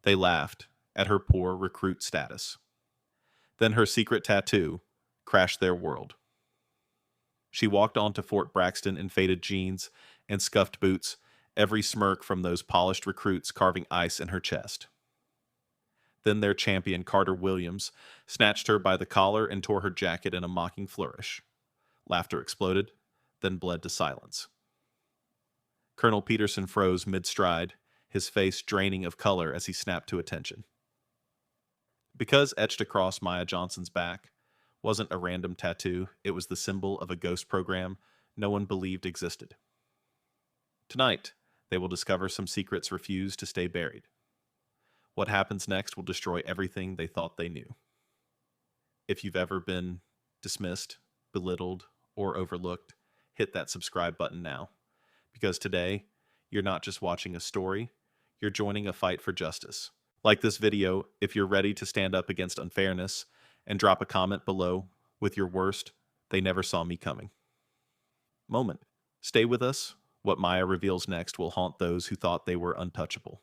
They laughed at her poor recruit status. Then her secret tattoo crashed their world. She walked onto Fort Braxton in faded jeans and scuffed boots, every smirk from those polished recruits carving ice in her chest. Then their champion, Carter Williams, snatched her by the collar and tore her jacket in a mocking flourish. Laughter exploded, then bled to silence. Colonel Peterson froze mid-stride, his face draining of color as he snapped to attention. Because etched across Maya Johnson's back wasn't a random tattoo, it was the symbol of a ghost program no one believed existed. Tonight, they will discover some secrets refused to stay buried. What happens next will destroy everything they thought they knew. If you've ever been dismissed, belittled, or overlooked, hit that subscribe button now. Because today, you're not just watching a story, you're joining a fight for justice. Like this video if you're ready to stand up against unfairness, and drop a comment below with your worst "they never saw me coming" moment. Stay with us. What Maya reveals next will haunt those who thought they were untouchable.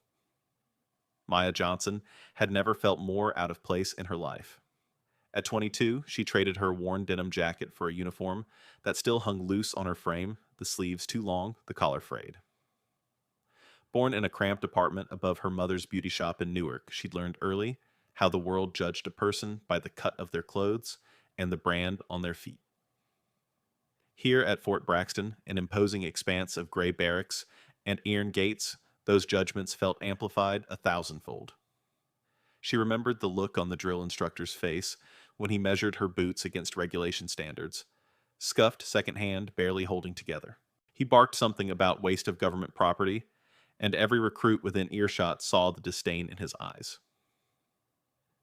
Maya Johnson had never felt more out of place in her life. At 22, she traded her worn denim jacket for a uniform that still hung loose on her frame, the sleeves too long, the collar frayed. Born in a cramped apartment above her mother's beauty shop in Newark, she'd learned early how the world judged a person by the cut of their clothes and the brand on their feet. Here at Fort Braxton, an imposing expanse of gray barracks and iron gates, those judgments felt amplified 1,000-fold. She remembered the look on the drill instructor's face when he measured her boots against regulation standards, scuffed secondhand, barely holding together. He barked something about waste of government property, and every recruit within earshot saw the disdain in his eyes.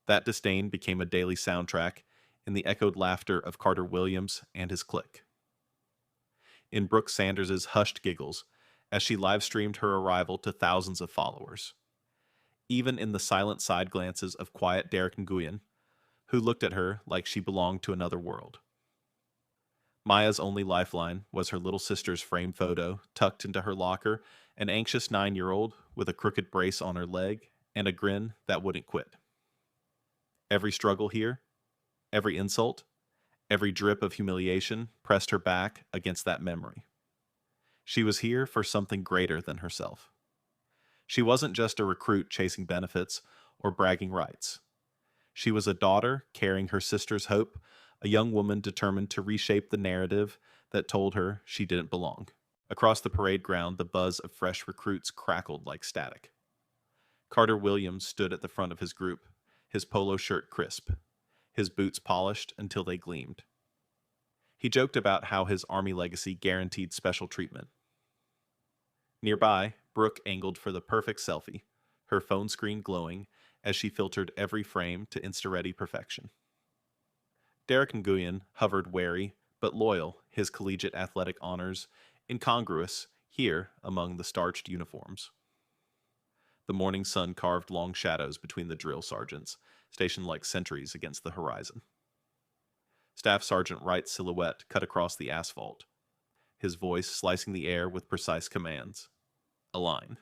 That disdain became a daily soundtrack in the echoed laughter of Carter Williams and his clique. In Brooke Sanders's hushed giggles as she live-streamed her arrival to thousands of followers. Even in the silent side glances of quiet Derek Nguyen, who looked at her like she belonged to another world. Maya's only lifeline was her little sister's framed photo tucked into her locker, an anxious 9-year-old with a crooked brace on her leg and a grin that wouldn't quit. Every struggle here, every insult, every drip of humiliation pressed her back against that memory. She was here for something greater than herself. She wasn't just a recruit chasing benefits or bragging rights. She was a daughter carrying her sister's hope, a young woman determined to reshape the narrative that told her she didn't belong. Across the parade ground, the buzz of fresh recruits crackled like static. Carter Williams stood at the front of his group, his polo shirt crisp, his boots polished until they gleamed. He joked about how his Army legacy guaranteed special treatment. Nearby, Brooke angled for the perfect selfie, her phone screen glowing as she filtered every frame to Insta-ready perfection. Derek Nguyen hovered wary but loyal, his collegiate athletic honors incongruous here among the starched uniforms. The morning sun carved long shadows between the drill sergeants, stationed like sentries against the horizon. Staff Sergeant Wright's silhouette cut across the asphalt, his voice slicing the air with precise commands. Align.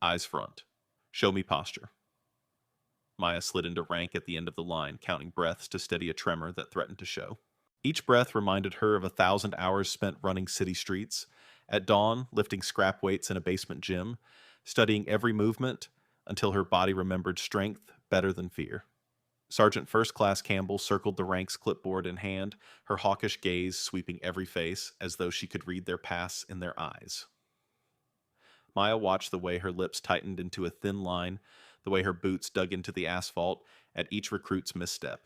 Eyes front. Show me posture. Maya slid into rank at the end of the line, counting breaths to steady a tremor that threatened to show. Each breath reminded her of 1,000 hours spent running city streets, at dawn lifting scrap weights in a basement gym, studying every movement until her body remembered strength better than fear. Sergeant First Class Campbell circled the ranks, clipboard in hand, her hawkish gaze sweeping every face as though she could read their pasts in their eyes. Maya watched the way her lips tightened into a thin line, the way her boots dug into the asphalt at each recruit's misstep.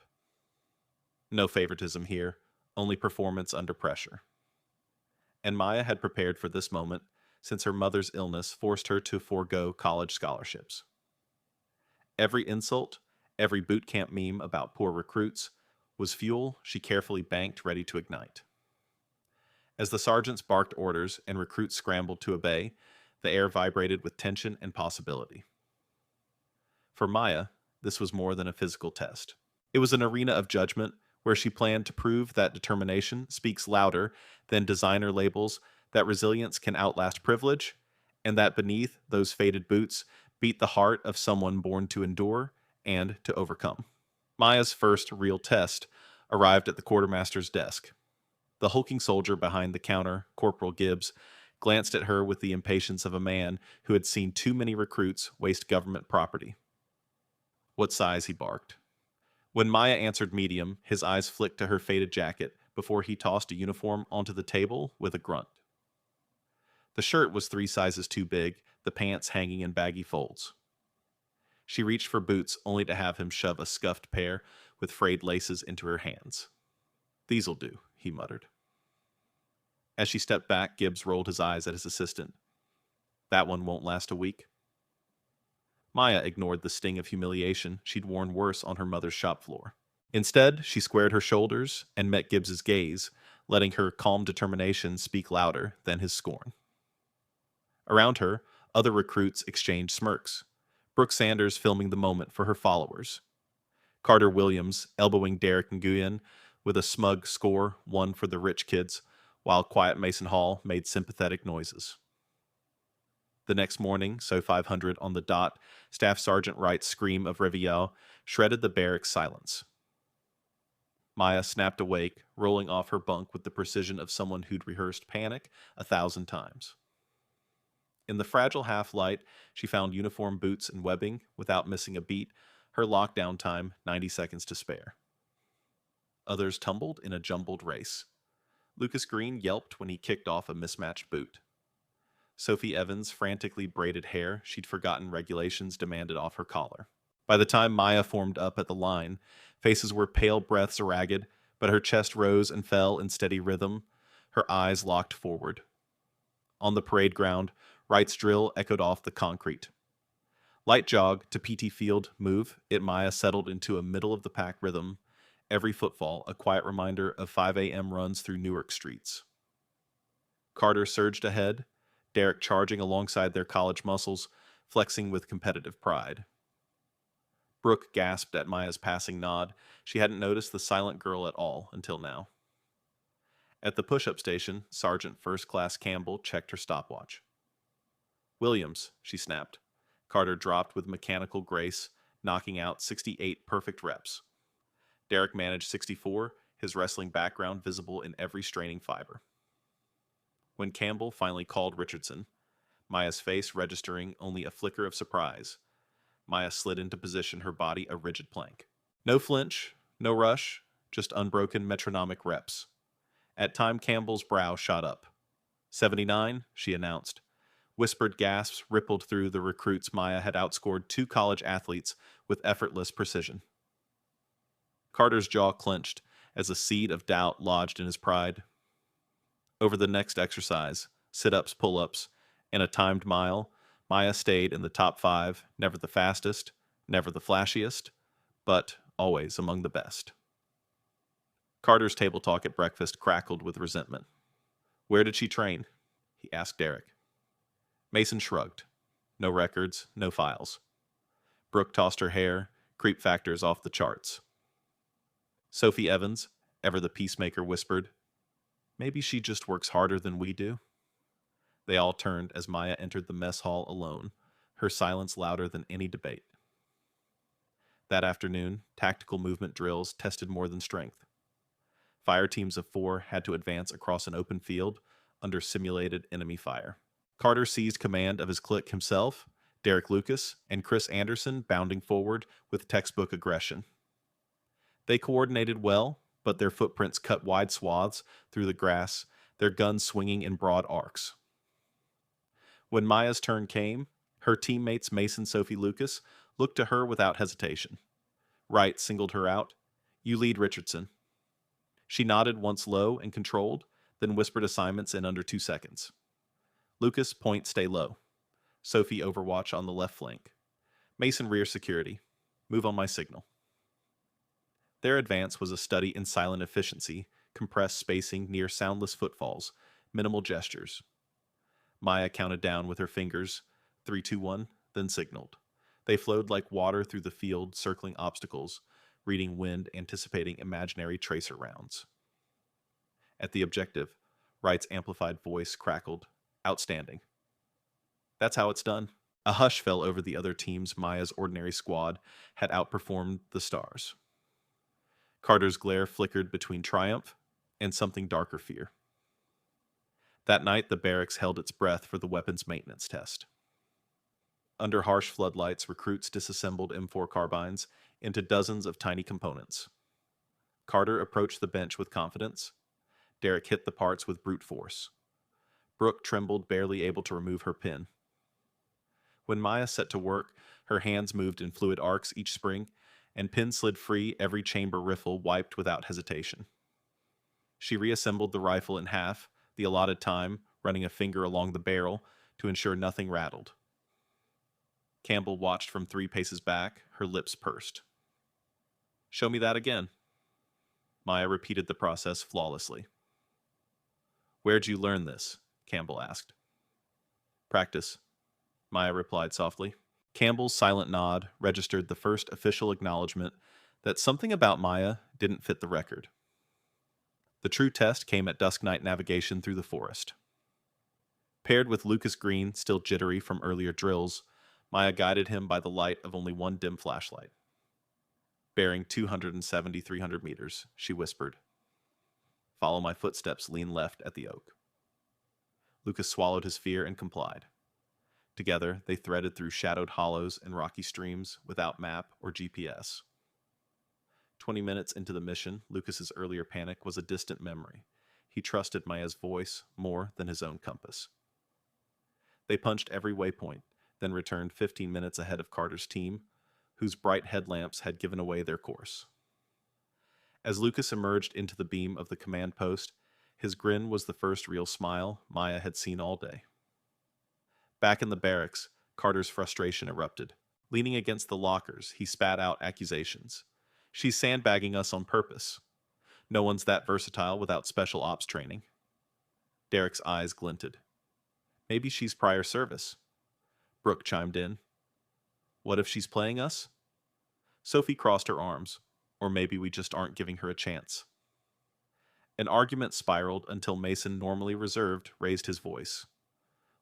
No favoritism here, only performance under pressure. And Maya had prepared for this moment since her mother's illness forced her to forego college scholarships. Every insult, every boot camp meme about poor recruits was fuel she carefully banked ready to ignite. As the sergeants barked orders and recruits scrambled to obey, the air vibrated with tension and possibility. For Maya, this was more than a physical test. It was an arena of judgment where she planned to prove that determination speaks louder than designer labels, that resilience can outlast privilege, and that beneath those faded boots, beat the heart of someone born to endure and to overcome. Maya's first real test arrived at the quartermaster's desk. The hulking soldier behind the counter, Corporal Gibbs, glanced at her with the impatience of a man who had seen too many recruits waste government property. "What size?" he barked. When Maya answered medium, his eyes flicked to her faded jacket before he tossed a uniform onto the table with a grunt. The shirt was 3 sizes too big, the pants hanging in baggy folds. She reached for boots only to have him shove a scuffed pair with frayed laces into her hands. "These'll do," he muttered. As she stepped back, Gibbs rolled his eyes at his assistant. "That one won't last a week." Maya ignored the sting of humiliation she'd worn worse on her mother's shop floor. Instead, she squared her shoulders and met Gibbs's gaze, letting her calm determination speak louder than his scorn. Around her, other recruits exchanged smirks, Brooke Sanders filming the moment for her followers. Carter Williams elbowing Derek Nguyen with a smug score, one for the rich kids, while Quiet Mason Hall made sympathetic noises. The next morning, so 500 on the dot, Staff Sergeant Wright's scream of Reveille shredded the barracks silence. Maya snapped awake, rolling off her bunk with the precision of someone who'd rehearsed panic 1,000 times. In the fragile half-light, she found uniform boots and webbing without missing a beat, her lockdown time 90 seconds to spare. Others tumbled in a jumbled race. Lucas Green yelped when he kicked off a mismatched boot. Sophie Evans' frantically braided hair she'd forgotten regulations demanded off her collar. By the time Maya formed up at the line, faces were pale breaths ragged, but her chest rose and fell in steady rhythm, her eyes locked forward. On the parade ground, Wright's drill echoed off the concrete. Light jog to PT field, move, it Maya settled into a middle-of-the-pack rhythm, every footfall a quiet reminder of 5 a.m. runs through Newark streets. Carter surged ahead, Derek charging alongside their college muscles, flexing with competitive pride. Brooke gasped at Maya's passing nod. She hadn't noticed the silent girl at all until now. At the push-up station, Sergeant First Class Campbell checked her stopwatch. "Williams," she snapped. Carter dropped with mechanical grace, knocking out 68 perfect reps. Derek managed 64, his wrestling background visible in every straining fiber. When Campbell finally called Richardson, Maya's face registering only a flicker of surprise, Maya slid into position, her body a rigid plank. No flinch, no rush, just unbroken metronomic reps. At time, Campbell's brow shot up. 79, she announced. Whispered gasps rippled through the recruits. Maya had outscored 2 college athletes with effortless precision. Carter's jaw clenched as a seed of doubt lodged in his pride. Over the next exercise, sit-ups, pull-ups, and a timed mile, Maya stayed in the top 5, never the fastest, never the flashiest, but always among the best. Carter's table talk at breakfast crackled with resentment. "Where did she train?" he asked Derek. Mason shrugged. "No records, no files." Brooke tossed her hair, creep factors off the charts. Sophie Evans, ever the peacemaker, whispered, "Maybe she just works harder than we do." They all turned as Maya entered the mess hall alone, her silence louder than any debate. That afternoon, tactical movement drills tested more than strength. Fire teams of 4 had to advance across an open field under simulated enemy fire. Carter seized command of his clique himself, Derek Lucas, and Chris Anderson bounding forward with textbook aggression. They coordinated well, but their footprints cut wide swaths through the grass, their guns swinging in broad arcs. When Maya's turn came, her teammates Mason Sophie Lucas looked to her without hesitation. Wright singled her out. "You lead Richardson." She nodded once low and controlled, then whispered assignments in under 2 seconds. "Lucas, point, stay low. Sophie, overwatch on the left flank. Mason, rear security. Move on my signal." Their advance was a study in silent efficiency, compressed spacing near soundless footfalls, minimal gestures. Maya counted down with her fingers, 3, 2, 1, then signaled. They flowed like water through the field, circling obstacles, reading wind, anticipating imaginary tracer rounds. At the objective, Wright's amplified voice crackled. "Outstanding." "That's how it's done." A hush fell over the other teams. Maya's ordinary squad had outperformed the stars. Carter's glare flickered between triumph and something darker fear. That night, the barracks held its breath for the weapons maintenance test. Under harsh floodlights, recruits disassembled M4 carbines into dozens of tiny components. Carter approached the bench with confidence. Derek hit the parts with brute force. Brooke trembled, barely able to remove her pin. When Maya set to work, her hands moved in fluid arcs each spring, and pin slid free, every chamber riffle wiped without hesitation. She reassembled the rifle in half, the allotted time, running a finger along the barrel to ensure nothing rattled. Campbell watched from 3 paces back, her lips pursed. "Show me that again." Maya repeated the process flawlessly. "Where'd you learn this?" Campbell asked. "Practice," Maya replied softly. Campbell's silent nod registered the first official acknowledgement that something about Maya didn't fit the record. The true test came at dusk night navigation through the forest. Paired with Lucas Green, still jittery from earlier drills, Maya guided him by the light of only one dim flashlight. "Bearing 270-300 meters, she whispered. "Follow my footsteps, lean left at the oak." Lucas swallowed his fear and complied. Together, they threaded through shadowed hollows and rocky streams without map or GPS. 20 minutes into the mission, Lucas's earlier panic was a distant memory. He trusted Maya's voice more than his own compass. They punched every waypoint, then returned 15 minutes ahead of Carter's team, whose bright headlamps had given away their course. As Lucas emerged into the beam of the command post, his grin was the first real smile Maya had seen all day. Back in the barracks, Carter's frustration erupted. Leaning against the lockers, he spat out accusations. "She's sandbagging us on purpose. No one's that versatile without special ops training." Derek's eyes glinted. "Maybe she's prior service." Brooke chimed in. "What if she's playing us?" Sophie crossed her arms. "Or maybe we just aren't giving her a chance." An argument spiraled until Mason, normally reserved, raised his voice.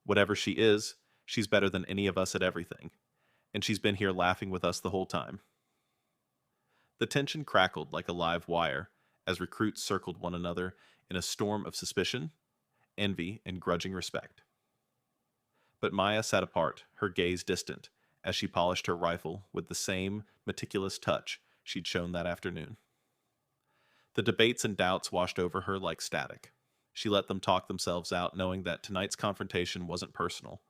"Whatever she is, she's better than any of us at everything. And she's been here laughing with us the whole time." The tension crackled like a live wire as recruits circled one another in a storm of suspicion, envy, and grudging respect. But Maya sat apart, her gaze distant, as she polished her rifle with the same meticulous touch she'd shown that afternoon. The debates and doubts washed over her like static. She let them talk themselves out, knowing that tonight's confrontation wasn't personal.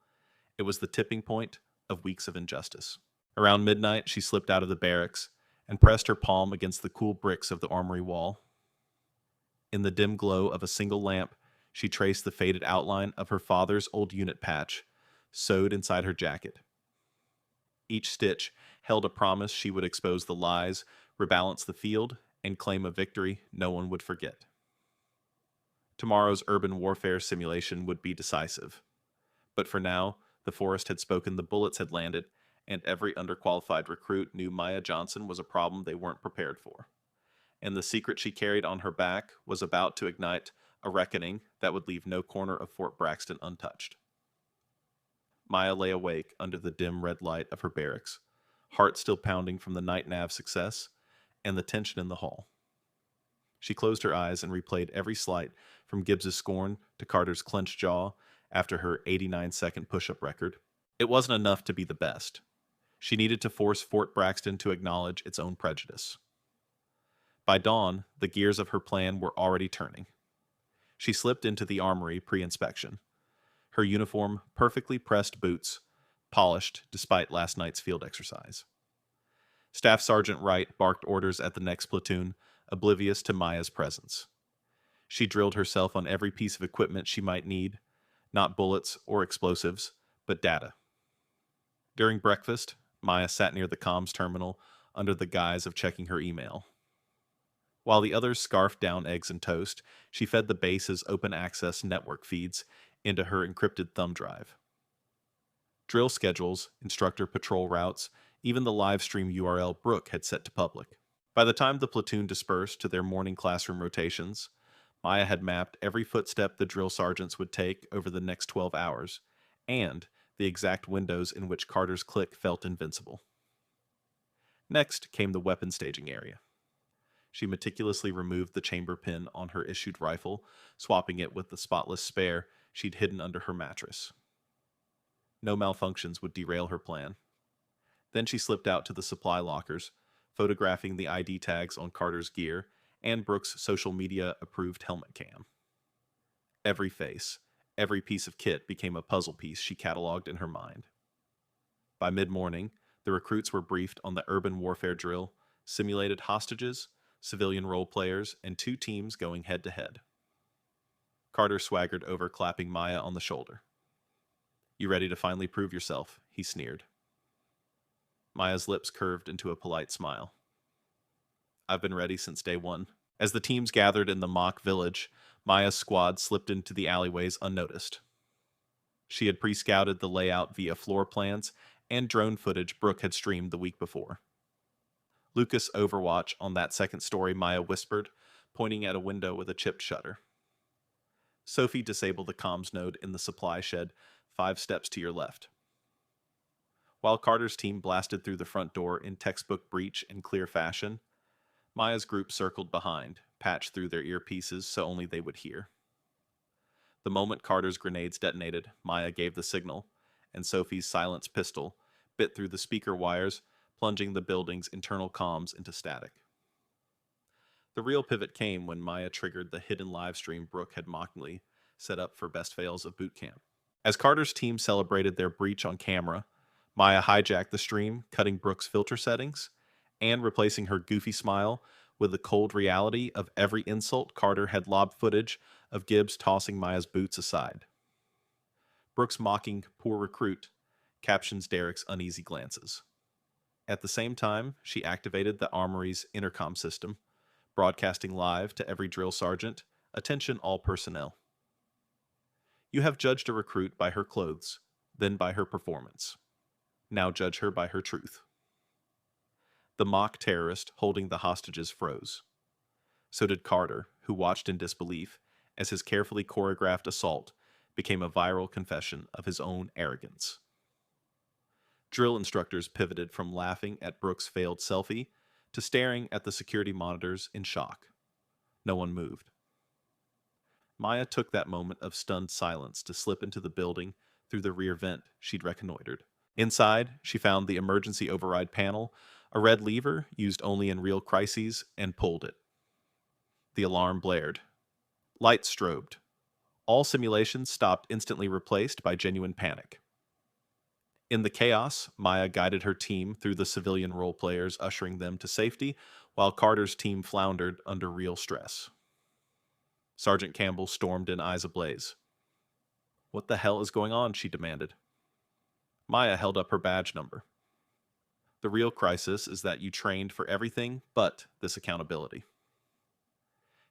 It was the tipping point of weeks of injustice. Around midnight, she slipped out of the barracks and pressed her palm against the cool bricks of the armory wall. In the dim glow of a single lamp, she traced the faded outline of her father's old unit patch, sewed inside her jacket. Each stitch held a promise she would expose the lies, rebalance the field, and claim a victory no one would forget. Tomorrow's urban warfare simulation would be decisive. But for now, the forest had spoken, the bullets had landed, and every underqualified recruit knew Maya Johnson was a problem they weren't prepared for. And the secret she carried on her back was about to ignite a reckoning that would leave no corner of Fort Braxton untouched. Maya lay awake under the dim red light of her barracks, heart still pounding from the night nav success and the tension in the hall. She closed her eyes and replayed every slight from Gibbs's scorn to Carter's clenched jaw after her 89-second push-up record. It wasn't enough to be the best. She needed to force Fort Braxton to acknowledge its own prejudice. By dawn, the gears of her plan were already turning. She slipped into the armory pre-inspection. Her uniform, perfectly pressed boots, polished despite last night's field exercise. Staff Sergeant Wright barked orders at the next platoon, oblivious to Maya's presence. She drilled herself on every piece of equipment she might need, not bullets or explosives, but data. During breakfast, Maya sat near the comms terminal under the guise of checking her email. While the others scarfed down eggs and toast, she fed the base's open-access network feeds into her encrypted thumb drive. Drill schedules, instructor patrol routes, even the live stream URL Brooke had set to public. By the time the platoon dispersed to their morning classroom rotations, Maya had mapped every footstep the drill sergeants would take over the next 12 hours, and the exact windows in which Carter's clique felt invincible. Next came the weapon staging area. She meticulously removed the chamber pin on her issued rifle, swapping it with the spotless spare she'd hidden under her mattress. No malfunctions would derail her plan. Then she slipped out to the supply lockers, photographing the ID tags on Carter's gear and Brooks' social media approved helmet cam. Every face, every piece of kit became a puzzle piece she cataloged in her mind. By mid-morning, the recruits were briefed on the urban warfare drill, simulated hostages, civilian role players, and 2 teams going head-to-head. Carter swaggered over, clapping Maya on the shoulder. "You ready to finally prove yourself?" he sneered. Maya's lips curved into a polite smile. "I've been ready since day one." As the teams gathered in the mock village, Maya's squad slipped into the alleyways unnoticed. She had pre-scouted the layout via floor plans and drone footage Brooke had streamed the week before. "Lucas Overwatch on that second story," Maya whispered, pointing at a window with a chipped shutter. "Sophie disabled the comms node in the supply shed 5 steps to your left." While Carter's team blasted through the front door in textbook breach and clear fashion, Maya's group circled behind, patched through their earpieces so only they would hear. The moment Carter's grenades detonated, Maya gave the signal, and Sophie's silenced pistol bit through the speaker wires, plunging the building's internal comms into static. The real pivot came when Maya triggered the hidden livestream Brooke had mockingly set up for best fails of boot camp. As Carter's team celebrated their breach on camera, Maya hijacked the stream, cutting Brooke's filter settings, and replacing her goofy smile with the cold reality of every insult Carter had lobbed footage of Gibbs tossing Maya's boots aside. Brooks mocking "poor recruit" captions Derek's uneasy glances. At the same time, she activated the Armory's intercom system, broadcasting live to every drill sergeant, "Attention all personnel. You have judged a recruit by her clothes, then by her performance. Now judge her by her truth." The mock terrorist holding the hostages froze. So did Carter, who watched in disbelief as his carefully choreographed assault became a viral confession of his own arrogance. Drill instructors pivoted from laughing at Brooks' failed selfie to staring at the security monitors in shock. No one moved. Maya took that moment of stunned silence to slip into the building through the rear vent she'd reconnoitered. Inside, she found the emergency override panel, a red lever used only in real crises, and pulled it. The alarm blared. Lights strobed. All simulations stopped, instantly replaced by genuine panic. In the chaos, Maya guided her team through the civilian role players, ushering them to safety, while Carter's team floundered under real stress. Sergeant Campbell stormed in, eyes ablaze. "What the hell is going on?" she demanded. Maya held up her badge number. "The real crisis is that you trained for everything but this accountability."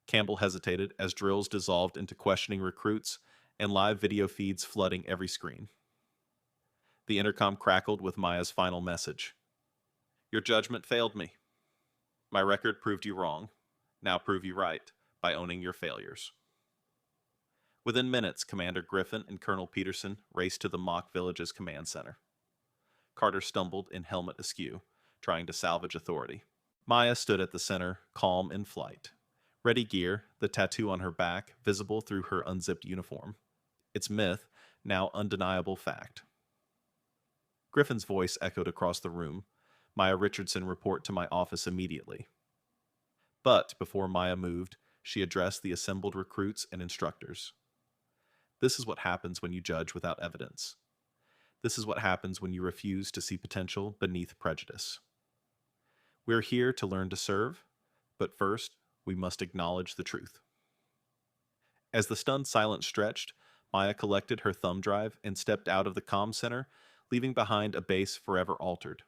Campbell hesitated as drills dissolved into questioning recruits and live video feeds flooding every screen. The intercom crackled with Maya's final message. "Your judgment failed me. My record proved you wrong. Now prove you right by owning your failures." Within minutes, Commander Griffin and Colonel Peterson raced to the mock village's command center. Carter stumbled in helmet askew, trying to salvage authority. Maya stood at the center, calm in flight. Ready gear, the tattoo on her back visible through her unzipped uniform. Its myth, now undeniable fact. Griffin's voice echoed across the room. "Maya Richardson, report to my office immediately." But before Maya moved, she addressed the assembled recruits and instructors. "This is what happens when you judge without evidence. This is what happens when you refuse to see potential beneath prejudice. We're here to learn to serve, but first, we must acknowledge the truth." As the stunned silence stretched, Maya collected her thumb drive and stepped out of the comm center, leaving behind a base forever altered.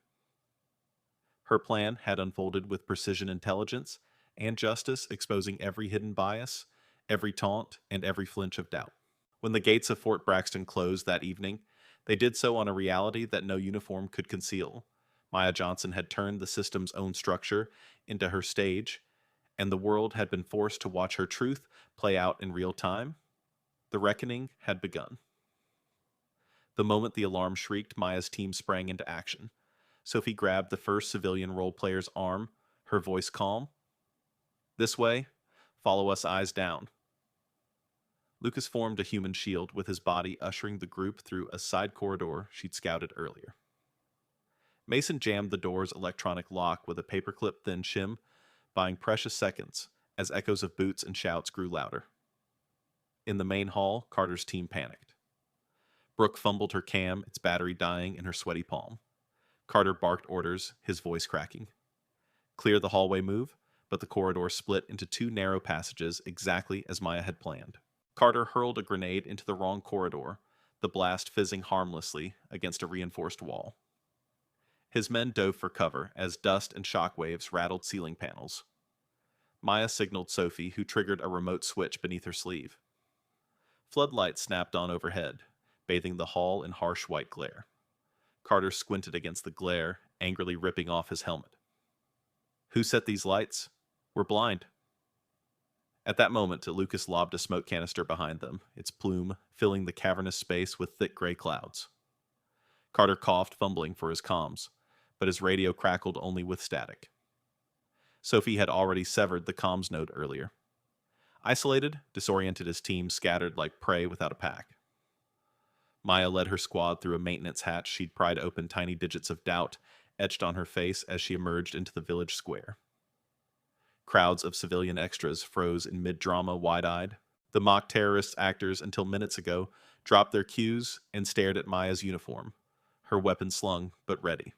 Her plan had unfolded with precision intelligence and justice, exposing every hidden bias, every taunt, and every flinch of doubt. When the gates of Fort Braxton closed that evening, they did so on a reality that no uniform could conceal. Maya Johnson had turned the system's own structure into her stage, and the world had been forced to watch her truth play out in real time. The reckoning had begun. The moment the alarm shrieked, Maya's team sprang into action. Sophie grabbed the first civilian role player's arm, her voice calm. This way, follow us eyes down. Lucas formed a human shield with his body ushering the group through a side corridor she'd scouted earlier. Mason jammed the door's electronic lock with a paperclip-thin shim, buying precious seconds as echoes of boots and shouts grew louder. In the main hall, Carter's team panicked. Brooke fumbled her cam, its battery dying in her sweaty palm. Carter barked orders, his voice cracking. Clear the hallway move, but the corridor split into two narrow passages exactly as Maya had planned. Carter hurled a grenade into the wrong corridor, the blast fizzing harmlessly against a reinforced wall. His men dove for cover as dust and shockwaves rattled ceiling panels. Maya signaled Sophie, who triggered a remote switch beneath her sleeve. Floodlights snapped on overhead, bathing the hall in harsh white glare. Carter squinted against the glare, angrily ripping off his helmet. Who set these lights? We're blind. At that moment, Lucas lobbed a smoke canister behind them, its plume filling the cavernous space with thick gray clouds. Carter coughed, fumbling for his comms, but his radio crackled only with static. Sophie had already severed the comms node earlier. Isolated, disoriented his team scattered like prey without a pack. Maya led her squad through a maintenance hatch she'd pried open, tiny digits of doubt etched on her face as she emerged into the village square. Crowds of civilian extras froze in mid-drama, wide-eyed. The mock terrorist actors, until minutes ago, dropped their cues and stared at Maya's uniform, her weapon slung but ready.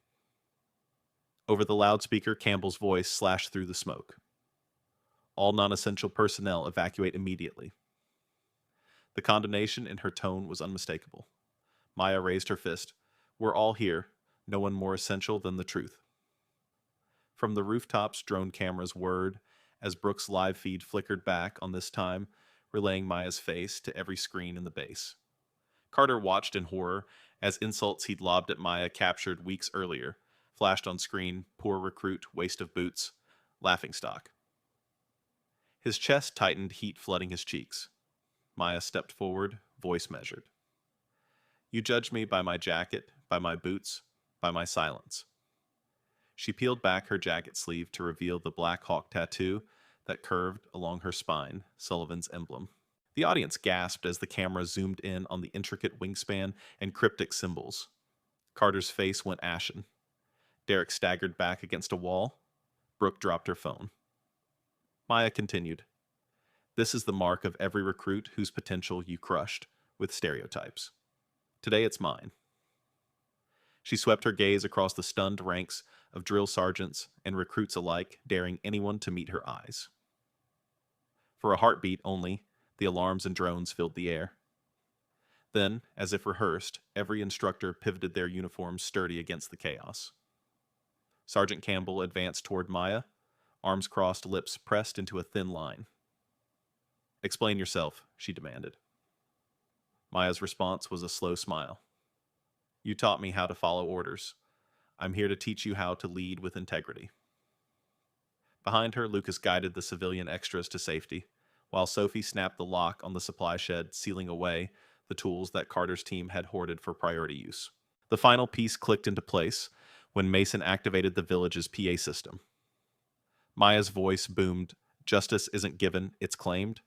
Over the loudspeaker, Campbell's voice slashed through the smoke. All non-essential personnel evacuate immediately. The condemnation in her tone was unmistakable. Maya raised her fist. We're all here, no one more essential than the truth. From the rooftops, drone cameras whirred as Brooke's live feed flickered back on this time, relaying Maya's face to every screen in the base. Carter watched in horror as insults he'd lobbed at Maya captured weeks earlier flashed on screen: poor recruit, waste of boots, laughingstock. His chest tightened, heat flooding his cheeks. Maya stepped forward, voice measured. You judge me by my jacket, by my boots, by my silence. She peeled back her jacket sleeve to reveal the Black Hawk tattoo that curved along her spine, Sullivan's emblem. The audience gasped as the camera zoomed in on the intricate wingspan and cryptic symbols. Carter's face went ashen. Derek staggered back against a wall. Brooke dropped her phone. Maya continued. This is the mark of every recruit whose potential you crushed with stereotypes. Today it's mine. She swept her gaze across the stunned ranks of drill sergeants and recruits alike, daring anyone to meet her eyes. For a heartbeat only, the alarms and drones filled the air. Then, as if rehearsed, every instructor pivoted their uniforms sturdy against the chaos. Sergeant Campbell advanced toward Maya, arms crossed, lips pressed into a thin line. Explain yourself, she demanded. Maya's response was a slow smile. You taught me how to follow orders. I'm here to teach you how to lead with integrity. Behind her, Lucas guided the civilian extras to safety, while Sophie snapped the lock on the supply shed, sealing away the tools that Carter's team had hoarded for priority use. The final piece clicked into place when Mason activated the village's PA system. Maya's voice boomed, "Justice isn't given, it's claimed,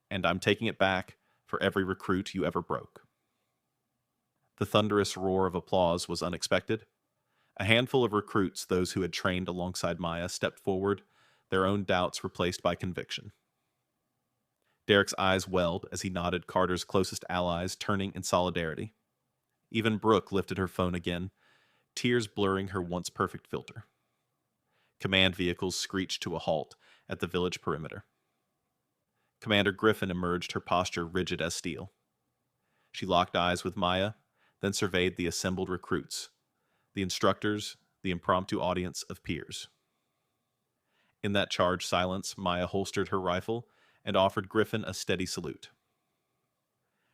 and I'm taking it back for every recruit you ever broke." The thunderous roar of applause was unexpected. A handful of recruits, those who had trained alongside Maya, stepped forward, their own doubts replaced by conviction. Derek's eyes welled as he nodded Carter's closest allies, turning in solidarity. Even Brooke lifted her phone again, tears blurring her once perfect filter. Command vehicles screeched to a halt at the village perimeter. Commander Griffin emerged, her posture rigid as steel. She locked eyes with Maya, then surveyed the assembled recruits, the instructors, the impromptu audience of peers. In that charged silence, Maya holstered her rifle and offered Griffin a steady salute.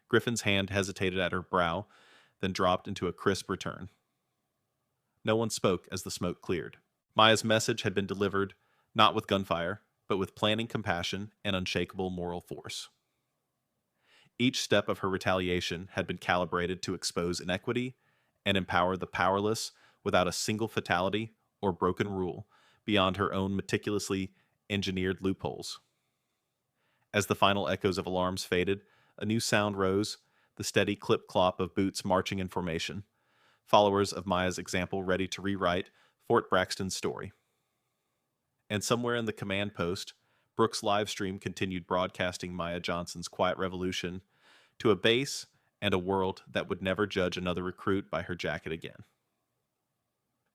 Griffin's hand hesitated at her brow, then dropped into a crisp return. No one spoke as the smoke cleared. Maya's message had been delivered, not with gunfire, but with planning, compassion, and unshakable moral force. Each step of her retaliation had been calibrated to expose inequity and empower the powerless without a single fatality or broken rule beyond her own meticulously engineered loopholes. As the final echoes of alarms faded, a new sound rose, the steady clip-clop of boots marching in formation, followers of Maya's example ready to rewrite Fort Braxton's story. And somewhere in the command post, Brooks' live stream continued broadcasting Maya Johnson's quiet revolution to a base and a world that would never judge another recruit by her jacket again.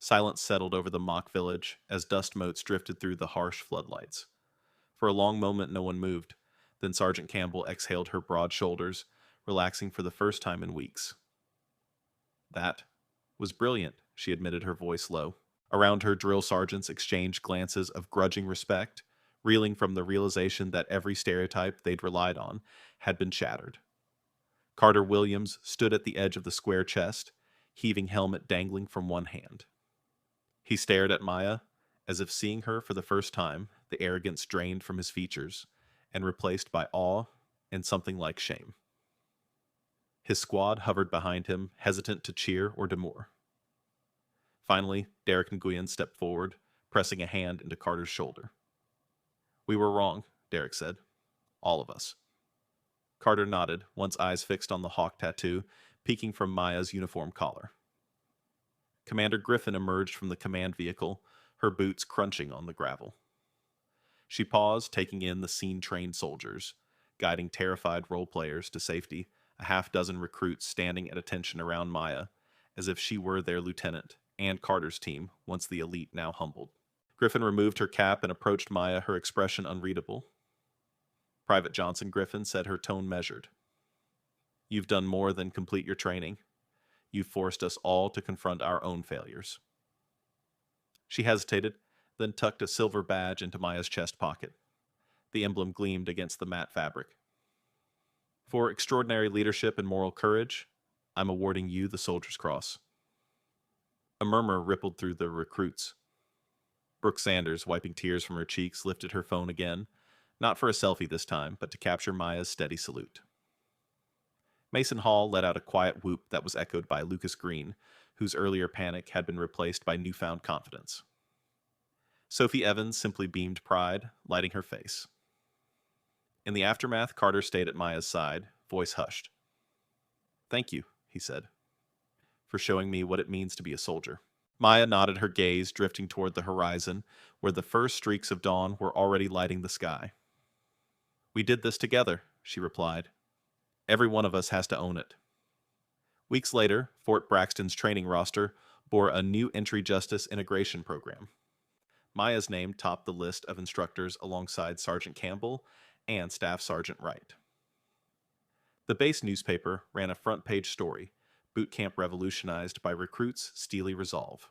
Silence settled over the mock village as dust motes drifted through the harsh floodlights. For a long moment, no one moved. Then Sergeant Campbell exhaled her broad shoulders, relaxing for the first time in weeks. That was brilliant, she admitted, her voice low. Around her, drill sergeants exchanged glances of grudging respect, reeling from the realization that every stereotype they'd relied on had been shattered. Carter Williams stood at the edge of the square chest, heaving helmet dangling from one hand. He stared at Maya, as if seeing her for the first time, the arrogance drained from his features and replaced by awe and something like shame. His squad hovered behind him, hesitant to cheer or demur. Finally, Derek Nguyen stepped forward, pressing a hand into Carter's shoulder. "We were wrong," Derek said. "All of us." Carter nodded, once eyes fixed on the hawk tattoo peeking from Maya's uniform collar. Commander Griffin emerged from the command vehicle, her boots crunching on the gravel. She paused, taking in the scene-trained soldiers, guiding terrified role players to safety, a half-dozen recruits standing at attention around Maya, as if she were their lieutenant and Carter's team, once the elite now humbled. Griffin removed her cap and approached Maya, her expression unreadable. "Private Johnson," Griffin said, her tone measured. "You've done more than complete your training. You've forced us all to confront our own failures." She hesitated, then tucked a silver badge into Maya's chest pocket. The emblem gleamed against the matte fabric. "For extraordinary leadership and moral courage, I'm awarding you the Soldier's Cross." A murmur rippled through the recruits. Brooke Sanders, wiping tears from her cheeks, lifted her phone again, not for a selfie this time, but to capture Maya's steady salute. Mason Hall let out a quiet whoop that was echoed by Lucas Green, whose earlier panic had been replaced by newfound confidence. Sophie Evans simply beamed pride, lighting her face. In the aftermath, Carter stayed at Maya's side, voice hushed. "Thank you," he said, "for showing me what it means to be a soldier." Maya nodded, her gaze drifting toward the horizon, where the first streaks of dawn were already lighting the sky. "We did this together," she replied. "Every one of us has to own it." Weeks later, Fort Braxton's training roster bore a new entry justice integration program. Maya's name topped the list of instructors alongside Sergeant Campbell and Staff Sergeant Wright. The base newspaper ran a front-page story, "Boot Camp Revolutionized by Recruits' Steely Resolve."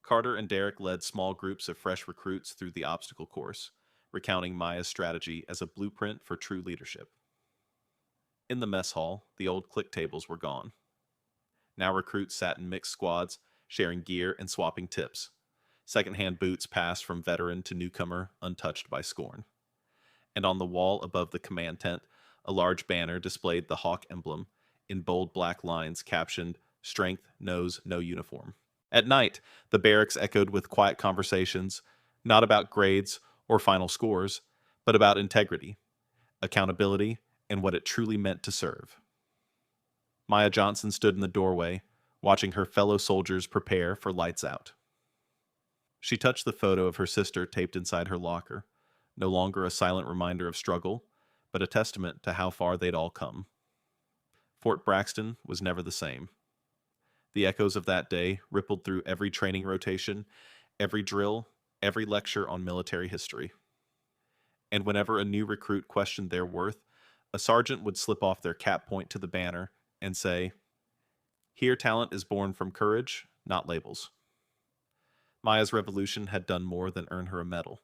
Carter and Derek led small groups of fresh recruits through the obstacle course, recounting Maya's strategy as a blueprint for true leadership. In the mess hall, the old click tables were gone. Now recruits sat in mixed squads, sharing gear and swapping tips. Secondhand boots passed from veteran to newcomer, untouched by scorn. And on the wall above the command tent, a large banner displayed the hawk emblem, in bold black lines captioned, "Strength knows no uniform." At night, the barracks echoed with quiet conversations, not about grades or final scores, but about integrity, accountability, and what it truly meant to serve. Maya Johnson stood in the doorway, watching her fellow soldiers prepare for lights out. She touched the photo of her sister taped inside her locker, no longer a silent reminder of struggle, but a testament to how far they'd all come. Fort Braxton was never the same. The echoes of that day rippled through every training rotation, every drill, every lecture on military history. And whenever a new recruit questioned their worth, a sergeant would slip off their cap point to the banner and say, "Here talent is born from courage, not labels." Maya's revolution had done more than earn her a medal.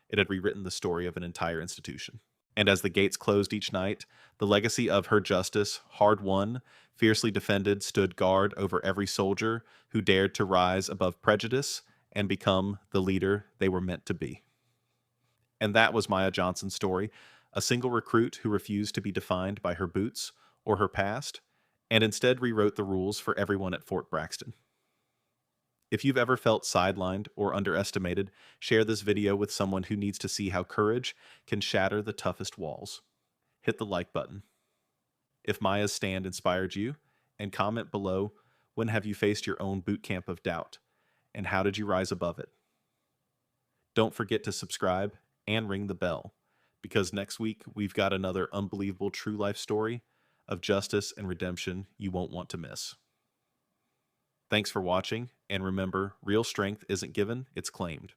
It had rewritten the story of an entire institution. And as the gates closed each night, the legacy of her justice, hard won, fiercely defended, stood guard over every soldier who dared to rise above prejudice and become the leader they were meant to be. And that was Maya Johnson's story, A single recruit who refused to be defined by her boots or her past, and instead rewrote the rules for everyone at Fort Braxton. If you've ever felt sidelined or underestimated, share this video with someone who needs to see how courage can shatter the toughest walls. Hit the like button. If Maya's stand inspired you, and comment below, when have you faced your own boot camp of doubt, and how did you rise above it? Don't forget to subscribe and ring the bell, because next week we've got another unbelievable true life story of justice and redemption you won't want to miss. Thanks for watching, and remember, real strength isn't given, it's claimed.